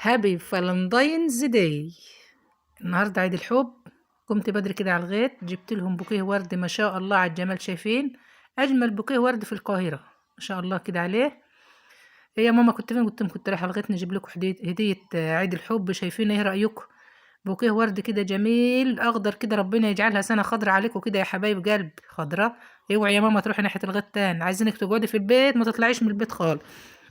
هابي فالنتاينز داي. النهارده عيد الحب. قمت بدري كده على الغيط، جبت لهم بوكيه ورد ما شاء الله على الجمال. شايفين اجمل بوكيه ورد في القاهره ما شاء الله كده عليه. إيه يا ماما كنت فين؟ كنت رايحه الغيط نجيب لكم هديه عيد الحب. شايفين ايه رايكم؟ بوكيه ورد كده جميل اخضر كده، ربنا يجعلها سنه خضرة عليكم كده يا حبايب قلبي خضرة. اوعي يا ماما تروحي ناحيه الغيط تاني، عايزينك تقعدي في البيت ما تطلعيش من البيت خالص.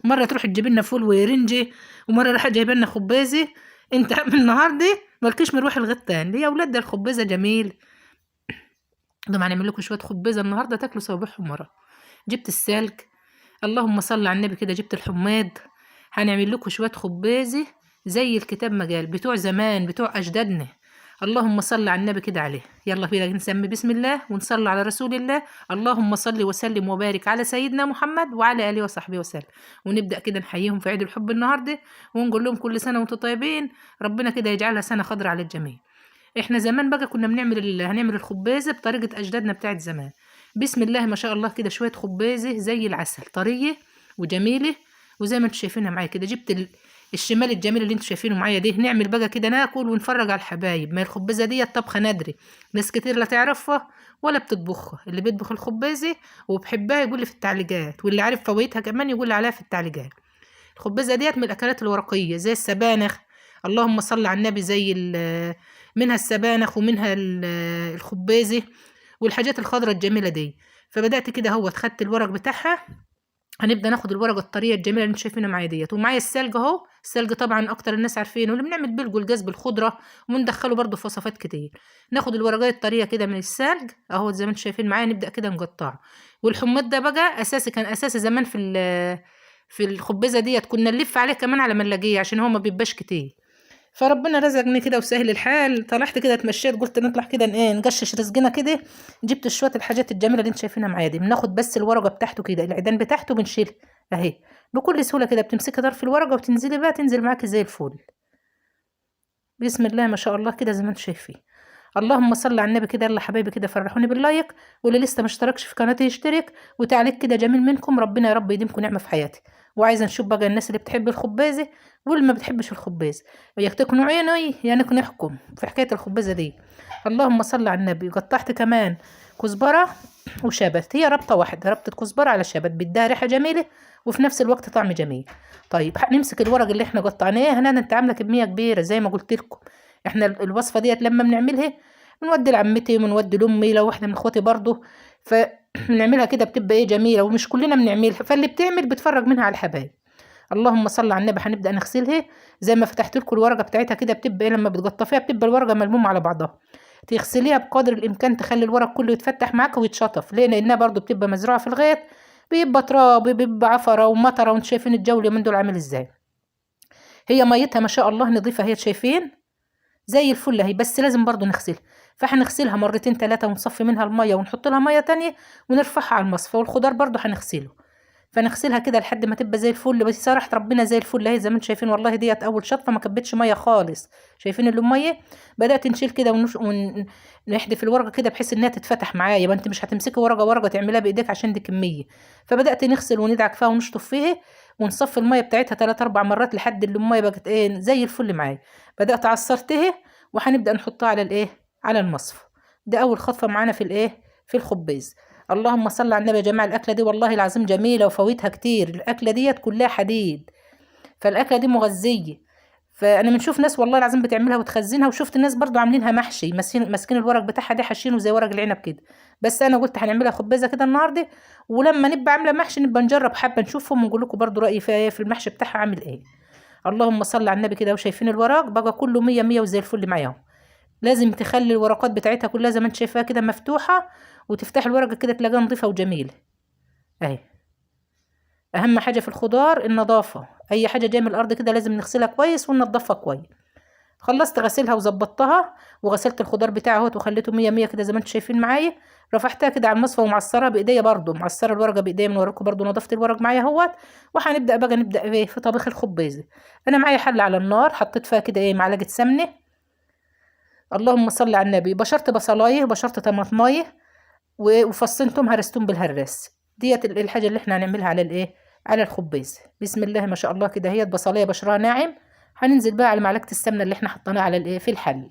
مره تروح تجيب لنا فول ورنجي، ومره راح جايب لنا خبازه. انت من النهارده مالكيش مروح الغيط تاني يا اولاد، ده الخبازه جميل. دوم هنعمل لكم شويه خبازه النهارده تاكلوا صوابعهم مره. جبت السلق، اللهم صل على النبي كده، جبت الحماد. هنعمل لكم شويه خبازه زي الكتاب ما قال، بتوع زمان بتوع اجدادنا. اللهم صل على النبي كده عليه. يلا بينا نسمي بسم الله ونصلي على رسول الله. اللهم صل وسلم وبارك على سيدنا محمد وعلى اله وصحبه وسلم. ونبدا كده نحييهم في عيد الحب النهارده، ونقول لهم كل سنه وانتم طيبين، ربنا كده يجعلها سنه خضراء على الجميع. احنا زمان بقى كنا بنعمل هنعمل الخبازه بطريقه اجدادنا بتاعت زمان. بسم الله ما شاء الله كده، شويه خبازه زي العسل، طريه وجميله. وزي ما انتم شايفينها معايا كده، جبت الشمال الجميل اللي انتم شايفينه معايا ده. نعمل بقى كده ناكل ونفرج على الحبايب. ما الخبازه دي طبخه نادره، ناس كتير لا تعرفها ولا بتطبخها. اللي بيطبخ الخبازه وبحبها يقول لي في التعليقات، واللي عارف فوائدها كمان يقول لي عليها في التعليقات. الخبازه ديت من الاكلات الورقيه زي السبانخ، اللهم صل على النبي، زي منها السبانخ ومنها الخبازه والحاجات الخضراء الجميله دي. فبدات كده هو خدت الورق بتاعها. هنبدا ناخد الورقه الطريه الجميله اللي انتم شايفينها معايا ديت، ومعايا السلج اهو. السلج طبعا اكتر الناس عارفينه، اللي بنعمل بيه الجلجاز بالخضره وندخله برضه في وصفات كتير. ناخد الورقات الطريه كده من السلج اهو زي ما انتم شايفين معايا، نبدا كده نقطعه. والحمص ده بقى اساسي، كان اساسي زمان في الخبزه ديت. كنا نلف عليه كمان على ملاجيه عشان هو ما بيبقاش كتير. فربنا رزقني كده وسهل الحال، طلعت كده اتمشيت، قلت نطلع كده ايه نقشش رزقنا كده. جبت شويه الحاجات الجميله اللي انت شايفينها معايا دي. بناخد بس الورقه بتاعته كده، العيدان بتاعته بنشيلها اهي بكل سهوله كده. بتمسكي طرف الورقه وتنزلي بقى، تنزل معاكي زي الفل. بسم الله ما شاء الله كده زي ما انتم شايفين. اللهم صل على النبي كده. يلا حبايبي كده فرحوني باللايك، واللي لسه ما اشتركش في قناتي يشترك، وتعليق كده جميل منكم. ربنا يا رب يديمكم نعمه في حياتي. وعايزه نشوف بقى الناس اللي بتحب الخبازه واللي ما بتحبش الخبازه، وياك تقنعوني يعني نحكم في حكايه الخبازه دي. اللهم صل على النبي. قطعت كمان كزبره وشبت، هي ربطه واحده، ربطه كزبره على شبت، بدها ريحه جميله وفي نفس الوقت طعم جميل. طيب هنمسك الورق اللي احنا قطعناه هنا. انت عامله كميه كبيره زي ما قلت لكم. احنا الوصفه ديت لما بنعملها بنودي لعمتي ونودي لامي لو واحده من اخواتي برضه، فبنعملها كده بتبقى ايه جميله. ومش كلنا بنعملها، فاللي بتعمل بتفرج منها على الحبايب. اللهم صل على النبي. هنبدا نغسلها زي ما فتحت لكم الورقه بتاعتها كده. بتبقى ايه لما بتقطفيها بتبقى الورقه ملمومه على بعضها. تغسليها بقدر الامكان، تخلي الورق كله يتفتح معاك ويتشطف. ليه؟ لانها برضه بتبقى مزروعه في الغيط، بيبقى تراب، بيبقى عفره ومطره، وانتم شايفين الجو اليومين دول عامل ازاي. هي ميتها ما شاء الله نظيفه، هي شايفين زي الفل اهي. بس لازم برضو نغسلها، فهنغسلها مرتين ثلاثة ونصفي منها المية ونحط لها مية تانية ونرفعها على المصفى. والخضار برضو هنغسله، فنغسلها كده لحد ما تبقى زي الفل. بس صراحة ربنا زي الفل اهي زي ما انتم شايفين. والله ديت اول شطفة ما كبتش مية خالص. شايفين اللي مية. بدأت نشيل كده ونحدف الورقة كده بحيث انها تتفتح معايا. ما انت مش هتمسكي ورقة ورقة تعملها بايديك عشان دي كمية. فبدأت نغسل وندعك فيها ونشطف فيها ونصفي المية بتاعتها 3 4 مرات لحد اللي المية بقت ايه زي الفل معايا. بدأت عصرتها وهنبدأ نحطها على الايه، على المصفى. ده اول خطوة معانا في الايه، في الخبز. اللهم صل على النبي. يا جماعة الأكلة دي والله العظيم جميلة وفويتها كتير. الأكلة ديت كلها حديد، فالأكلة دي مغذية. فأنا بنشوف ناس والله العظيم بتعملها وتخزنها، وشفت الناس برضو عاملينها محشي، ماسكين الورق بتاعها ده حاشينه زي ورق العنب كده. بس أنا قلت هنعملها خبازة كده النهاردة، ولما نبقى عاملة محشي نبقى نجرب حبة نشوفهم ونقول لكم برضو رأيي فيها إيه، في المحشي بتاعها عامل إيه. اللهم صل على النبي كده. وشايفين الورق بقى كله مية مية وزي الفل معاهم. لازم تخلي الورقات بتاعتها كلها زي ما انت شايفاها كده مفتوحة، وتفتح الورقة كده تلاقيها نظيفة وجميلة اهي. اهم حاجة في الخضار النظافة. اي حاجة جاية من الارض كده لازم نغسلها كويس وننضفها كويس. خلصت غسلها وظبطتها، وغسلت الخضار بتاعه اهوت وخليته مية مية كده زي ما انتم شايفين معايا. رفعتها كده على المصفى ومعصرها بايديا، برضو معصره الورقه بايديا من وراكم، برضو نضفت الورق معايا اهوت. وهنبدا بقى نبدا ايه في طبيخ الخبيزه. انا معايا حله على النار، حطيت فيها كده ايه معلقه سمنه. اللهم صل على النبي. بشرت بصلايه، بشرت طماطمايه، وفصين توم هرستهم بالهراس. ديت الحاجه اللي احنا هنعملها على الايه، على الخبيز. بسم الله ما شاء الله كده. هي البصلايه بشرها ناعم، هننزل بقى على معلقة السمنة اللي احنا حطيناها على الايه في الحل.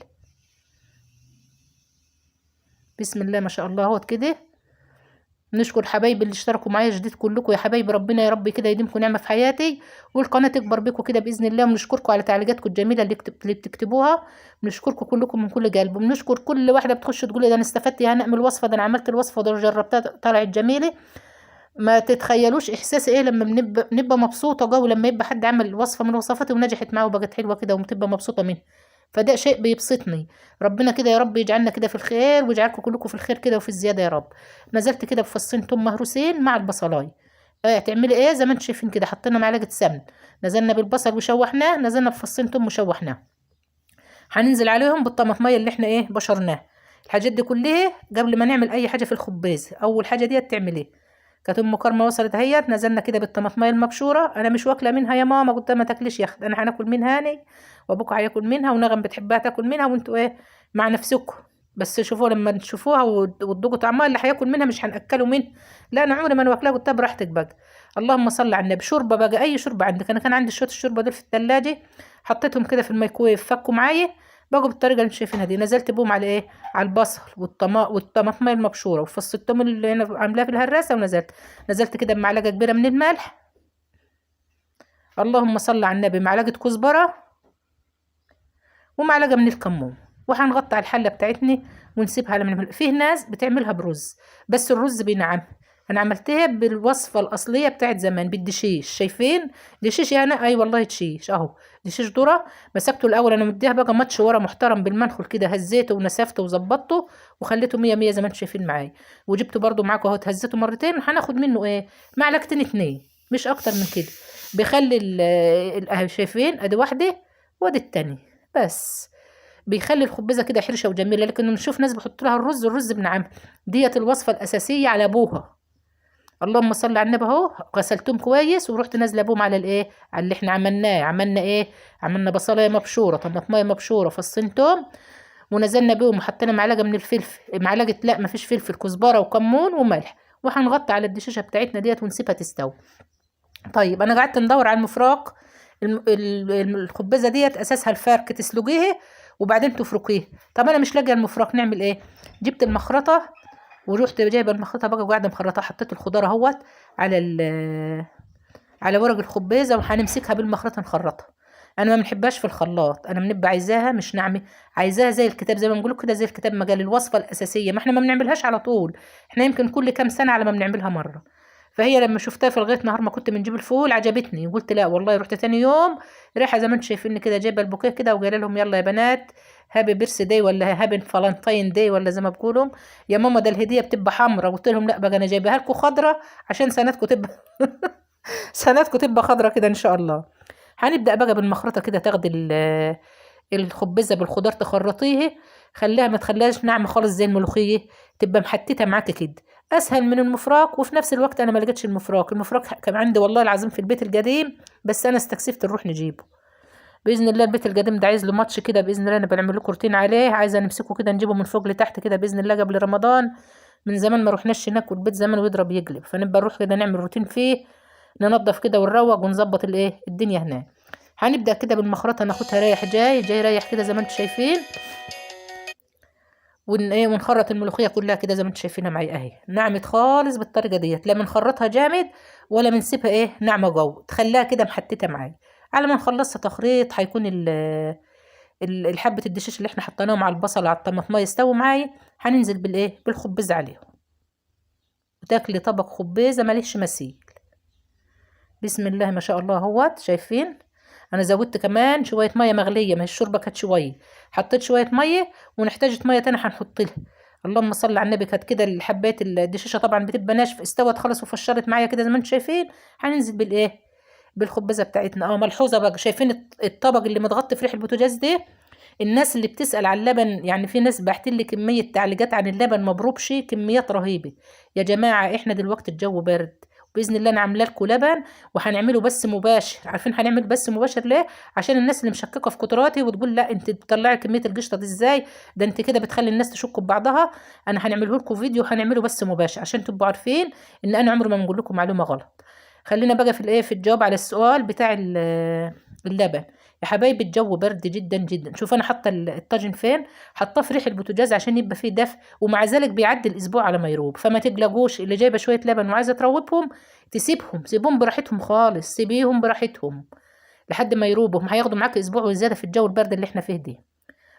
بسم الله ما شاء الله اهوت كده. نشكر حبايبي اللي اشتركوا معايا جديد كلكم يا حبايبي، ربنا يا رب كده يديمكم نعمة في حياتي، والقناة تكبر بيكم كده بإذن الله. ونشكركم على تعليقاتكم الجميلة اللي بتكتبوها. بنشكركم كلكم من كل قلب، وبنشكر كل واحدة بتخش تقول لي ده انا استفدت، يا هنعمل وصفة، ده انا عملت الوصفة، ده جربتها طلعت جميلة. ما تتخيلوش احساس ايه لما بنبقى مبسوطة جو لما يبقى حد عمل وصفة من وصفاتي ونجحت معاه وبقت حلوة كده وبتبقى مبسوطة منها. فده شيء بيبسطني. ربنا كده يا رب يجعلنا كده في الخير، ويجعلكم كلكم في الخير كده وفي الزيادة يا رب. نزلت كده بفصين توم مهروسين مع البصلاية. تعملي ايه زي ما انتم شايفين كده، حطينا معلقة سمن، نزلنا بالبصل وشوحناه، نزلنا بفصين توم وشوحناه. هننزل عليهم بالطماطمية اللي احنا ايه بشرناه. الحاجات دي كلها قبل ما نعمل اي حاجة في الخباز، اول حاجة دي تعمل ايه. كانت ام كرمه وصلت اهيت، نزلنا كده بالطماطميه المبشوره. انا مش واكله منها يا ماما، قلت ما تاكليش يا اخت، انا هناكل منها انا وابوك هياكل منها، ونغم بتحبها تاكل منها، وانتوا ايه مع نفسكم. بس شوفوا لما تشوفوها وتذوقوا طعمها، اللي هياكل منها مش هناكله منها. لا انا عمري ما انا واكلها، قلت براحتك بقى. اللهم صل على النبي. شوربه بقى، اي شوربه عندك، انا كان عندي شويه الشوربه دول في الثلاجه، حطيتهم كده في الميكرويف فكوا معايا، بقوا بالطريقه اللي انتم شايفينها دي. نزلت بهم على ايه، على البصل والطماطميه المبشوره وفص الثوم اللي انا عاملاه في الهراسه، نزلت كده بمعلقه كبيره من الملح. اللهم صل على النبي. معلقه كزبره ومعلقه من الكمون. وهنغطي على الحله بتاعتنا ونسيبها لما فيه ناس بتعملها برز، بس الرز بينعم. انا عملتها بالوصفه الاصليه بتاعت زمان بالدشيش. شايفين دشيش يعني؟ اي والله دشيش اهو، دشيش ذره. مسكته الاول انا مديها بقى ماتش ورا محترم بالمنخل كده، هزيته ونسفته وظبطته وخليته مية مية زي ما انتم شايفين معايا. وجبته برضو معاكم اهو، هزيته مرتين، وهناخد منه ايه معلقتين اتنين مش اكتر من كده. بيخلي اهي شايفين، ادي واحده وادي التانية بس. بيخلي الخبزه كده حرشه وجميله. لكن نشوف ناس بيحط لها الرز بنعم. ديت الوصفه الاساسيه على ابوها. اللهم صل على النبي اهو. غسلتهم كويس ورحت نازله بهم على الايه، على اللي احنا عملناه. عملنا ايه، عملنا بصلايه مبشوره، طماطمايه مبشوره، فصين توم، ونزلنا بيهم وحطينا معلقه من الفلفل، معلقه لا مفيش فلفل، كزبره وكمون وملح. وهنغطي على الدشاشه بتاعتنا ديت ونسيبها تستوي. طيب انا قعدت ندور على المفراق. الخبزه ديت اساسها الفرك، تسلقيه وبعدين تفركيه. طب انا مش لاقيه المفرق، نعمل ايه. جبت المخرطه ورحت جايبه المخرطه بقى وقاعده مخرطه، حطيت الخضار اهوت على على ورق الخبيزه، وهنمسكها بالمخرطه نخرطها. انا ما بنحبهاش في الخلاط، انا بنبقى عايزاها مش ناعمه، عايزاها زي الكتاب، زي ما بنقول كده زي الكتاب ما قال الوصفه الاساسيه. ما احنا ما بنعملهاش على طول، احنا يمكن كل كام سنه على ما بنعملها مره. فهي لما شفتها في لغايه نهار ما كنت بنجيب الفول عجبتني، وقلت لا والله. رحت تاني يوم ريحه زي ما انتم شايفين كده، جايبه البوكيه كده وقايله لهم يلا يا بنات، هابي بيرث داي ولا هابي فالنتاين داي ولا زي ما بقولوا يا ماما، ده الهديه بتبقى حمراء. قلت لهم لا بقى انا جايبها لكم خضراء عشان سنتكم تبقى سنتكم تبقى خضراء كده ان شاء الله. هنبدأ بقى بالمخرطة كده، تاخدي الخبزة بالخضار تخرطيه، خليها ما تخليهاش ناعمة خالص زي الملوخية، تبقى محتتة معاكي كده. اسهل من المفراق، وفي نفس الوقت انا ما لقيتش المفراق كان عندي والله العظيم في البيت القديم، بس انا استكسفت نروح نجيبه. باذن الله البيت القديم ده عايز له ماتش كده، باذن الله انا بعمل لكم روتين عليه، عايزه نمسكه كده نجيبه من فوق لتحت كده باذن الله قبل رمضان. من زمان ما رحناش هناك، والبيت زمان ويضرب يقلب، فنبقى نروح كده نعمل روتين فيه، ننضف كده ونروق ونظبط الايه الدنيا هناك. هنبدأ كده بالمخرطة، ناخدها رايح جاي جاي رايح كده زي ما انتم شايفين، ايه ونخرط الملوخية كلها كده زي ما انتم شايفينها معي اهي، نعمت خالص بالطريقة ديت. لا بنخرطها جامد ولا بنسيبها ايه ناعمة جو، تخليها كده محتتة معاي. على ما نخلصها تخريط هيكون الحبة الدشاش اللي احنا حطيناهم على البصل على الطماطم يستووا معاي. هننزل بالايه بالخبز عليهم، وتاكلي طبق خبيزة ماليش مثيل. بسم الله ما شاء الله اهوت شايفين. انا زودت كمان شويه ميه مغليه، ما هي الشوربه كانت شويه، حطيت شويه ميه ونحتاجت ميه تانية هنحط لها. اللهم صل على النبي. كانت كده الحبات الدشاشه طبعا بتبقى ناشفه، استوت خلاص وفشرت معايا كده زي ما انتم شايفين. هننزل بالايه بالخبزه بتاعتنا. ملحوظه بقى، شايفين الطبق اللي متغطي في ريح البوتاجاز ده؟ الناس اللي بتسأل على اللبن، يعني في ناس بعت لي كمية تعليقات عن اللبن مبروبش كميات رهيبة. يا جماعة احنا دلوقتي الجو برد، بإذن الله انا عامله لكم لبن وهنعمله بس مباشر. عارفين هنعمل بس مباشر ليه؟ عشان الناس اللي مشككة في قدراتي وتقول لا انت بتطلعي كمية القشطة دي ازاي، ده انت كده بتخلي الناس تشك ببعضها. انا هنعمله لكم فيديو، هنعمله بس مباشر عشان تبقوا عارفين ان انا عمري ما بنقول لكم معلومة غلط. خلينا بقى في الايه في الجواب على السؤال بتاع اللبن. يا حبايبي الجو برد جدا جدا. شوف انا حاطه الطاجن فين، حاطاه في ريح البوتاجاز عشان يبقى فيه دفء، ومع ذلك بيعدي الاسبوع على ما يروب. فما تقلقوش، اللي جايبه شويه لبن وعايزه تروبهم تسيبهم، سيبهم براحتهم خالص، سيبيهم براحتهم لحد ما يروبوا. هم هياخدوا معاك اسبوع وزياده في الجو البرد اللي احنا فيه ده.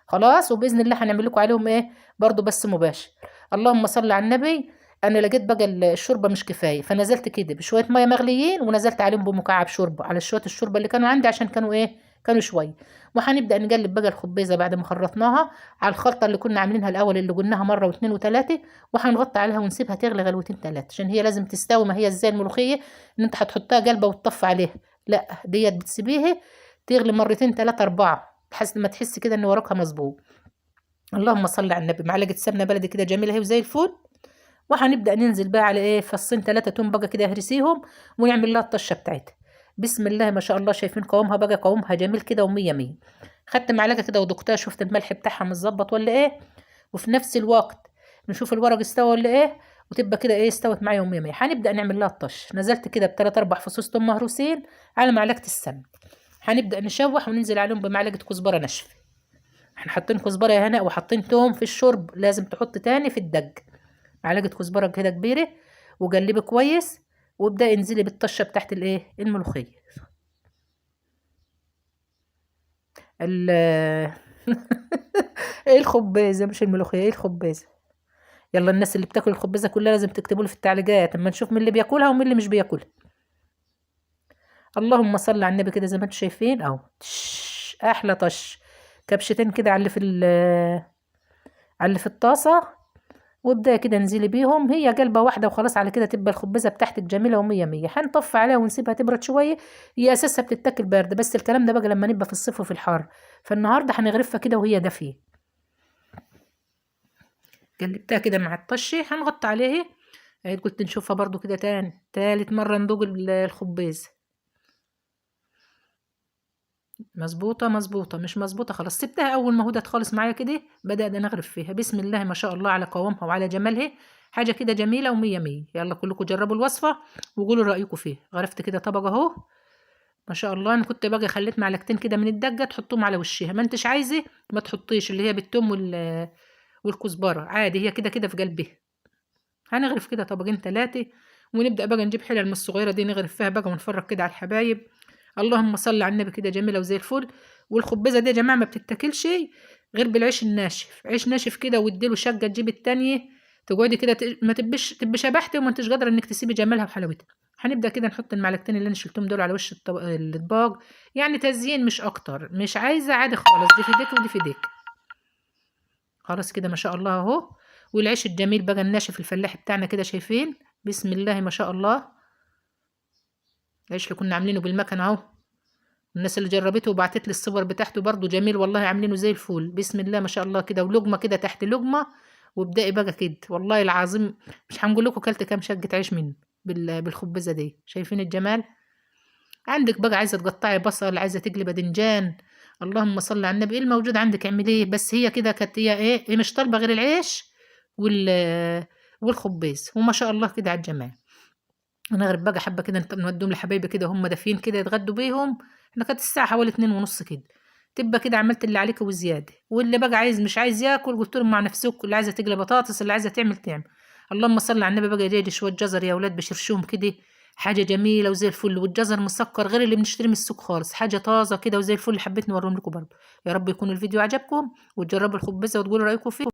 خلاص، وباذن الله هنعمل لكم عليهم ايه برضو بس مباشر. اللهم صل على النبي. انا لقيت بقى الشوربه مش كفايه، فنزلت كده بشويه ميه مغليين ونزلت عليهم بمكعب شوربه على شويه الشوربه اللي كانوا عندي، عشان كانوا ايه، كانوا شويه. وهنبدا نقلب بقى الخبيزه بعد ما خرطناها على الخلطه اللي كنا عاملينها الاول، اللي قلناها مره واثنين وثلاثه. وهنغطي عليها ونسيبها تغلي غلوتين ثلاثه، عشان هي لازم تستوي. ما هي ازاي الملوخيه ان انت هتحطها قلبه وتطفي عليها؟ لا، ديت بتسيبيها تغلي مرتين ثلاثه اربعه لحد ما تحس كده ان وراكها مظبوط. اللهم صل على النبي. معلقه سمنه بلدي كده جميله اهي وزي الفل. وهنبدا ننزل بقى على ايه، فصين ثلاثه توم بقى كده هرسيهم ونعمل لها الطشه بتاعتها. بسم الله ما شاء الله. شايفين قوامها بقى؟ قوامها جميل كده ومية مية. خدت معلقه كده ودقتها، شفت الملح بتاعها متظبط ولا ايه. وفي نفس الوقت نشوف الورق استوى ولا ايه، وتبقى كده ايه استوت معايا ومية مية. هنبدا نعمل لها الطش. نزلت كده بثلاث اربع فصوص توم مهروسين على معلقه السمن. هنبدا نشوح وننزل عليهم بمعلقه كزبره ناشفه. احنا حاطين كزبره يا هنا وحاطين توم في الشرب، لازم تحط تاني في الدج. معلقه كزبره كده كبيره، وقلبي كويس. وابداي انزلي بالطشه بتاعت الايه، الملوخيه. ال ايه الخبازه مش الملوخيه، ايه الخبازه. يلا الناس اللي بتاكل الخبازه كلها لازم تكتبوا لي في التعليقات اما نشوف مين اللي بياكلها ومين اللي مش بياكلها. اللهم صل على النبي. كده زي ما انتم شايفين اهو، احلى طش. كبشتين كده على اللي في على اللي في الطاسه. وابدأي كده انزلي بيهم، هي قلبة واحدة وخلاص. على كده تبقى الخبزة بتاعتك جميلة ومية مية. هنطفي عليها ونسيبها تبرد شوية. هي أساسها بتتاكل باردة، بس الكلام ده بقى لما نبقى في الصيف وفي الحر. فالنهاردة هنغرفها كده وهي دافية. قلبتها كده مع الطشة، هنغطي عليها. قلت نشوفها برضو كده تاني تالت مرة ندوق الخبز. مظبوطة مظبوطة، مش مظبوطة خلاص سبتها. أول ما هدت خالص معايا كده بدأنا نغرف فيها. بسم الله ما شاء الله على قوامها وعلى جمالها. حاجة كده جميلة ومية مية. يلا كلكم جربوا الوصفة وقولوا رأيكم فيها. غرفت كده طبق اهو ما شاء الله. أنا كنت باجي خليت معلقتين كده من الدقة تحطوهم على وشها. ما انتش عايزة ما تحطيش، اللي هي بالثوم والكزبرة عادي، هي كده كده في قلبها. هنغرف كده طبقين ثلاثة. ونبدأ بقى نجيب حلل من الصغيرة دي نغرف فيها بقى ونفرج كده على الحبايب. اللهم صل على النبي. كده جميلة وزي الفل. والخبزة دي يا جماعة ما بتتاكلش غير بالعيش الناشف. عيش ناشف كده واديله شقة، تجيب التانية تقعدي كده ما تبقي شبحتي وما انتش قادرة انك تسيبي جمالها وحلاوتها. هنبدأ كده نحط المعلقتين اللي انا شلتهم دول على وش الاطباق، يعني تزيين مش اكتر. مش عايزة عادي خالص، دي في ديك ودي في ديك. خلاص كده ما شاء الله اهو. والعيش الجميل بقى الناشف الفلاحي بتاعنا كده شايفين؟ بسم الله ما شاء الله. العيش اللي كنا عاملينه بالمكنه اهو. الناس اللي جربته وبعتت لي الصور بتاعته برضو جميل والله، عاملينه زي الفول. بسم الله ما شاء الله كده. ولقمه كده تحت لقمه. وابدأي بقى كده والله العظيم مش هنقول لكم كلت كام شقة عيش منه بالخبزة دي. شايفين الجمال؟ عندك بقى عايزة تقطعي بصل، عايزة تقلي باذنجان، اللهم صل على النبي، ايه الموجود عندك اعمليه. بس هي كده كانت هي ايه مش طالبة غير العيش وال والخبز. وما شاء الله كده على الجمال. نغرب بقى حبة كده نودهم لحبايبي كده هم دافين كده يتغدوا بيهم. احنا كانت الساعة حوالي 2:30 كده. تبقى كده عملت اللي عليك وزيادة. واللي بقى عايز مش عايز ياكل قلت لهم مع نفسكم، اللي عايزة تقلي بطاطس اللي عايزة تعمل. اللهم صل على النبي. بقى جاي شوية جزر يا ولاد بشرشوهم كده. حاجة جميلة وزي الفل. والجزر مسكر غير اللي بنشتري من السوق خالص، حاجة طازة كده وزي الفل. حبيت نوريهم لكم برضه. يا رب يكون الفيديو عجبكم وتجربوا الخبزة وتقولوا رأيكم فيه.